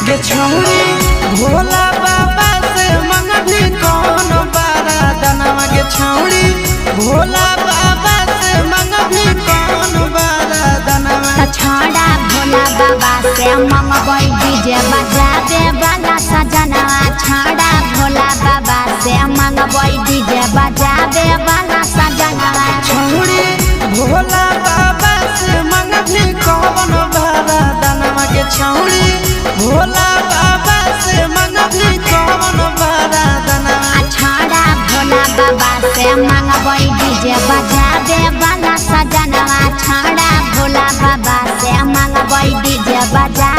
गे छौड़ी भोला बाबा से मंगभी कौन बारा दनवा गे छौड़ी भोला बाबा से मंगभी कौन बारा दनवा छौड़ा भोला बाबा से मंगबई डीजे बजावे वाला सजनवा छौड़ा भोला बाबा से मंगबई डीजे बजावे वाला सजनवा छौड़ी भोला बाबा से मंगभी कौन बारा दनवा गे छौड़ी भोला बाबा से मंगभी कौन बारा दनवा छौड़ा भोला बाबा से मंगबई डीजे बजावे वाला सजनवा छौड़ा भोला बाबा से मंगबई डीजे बजा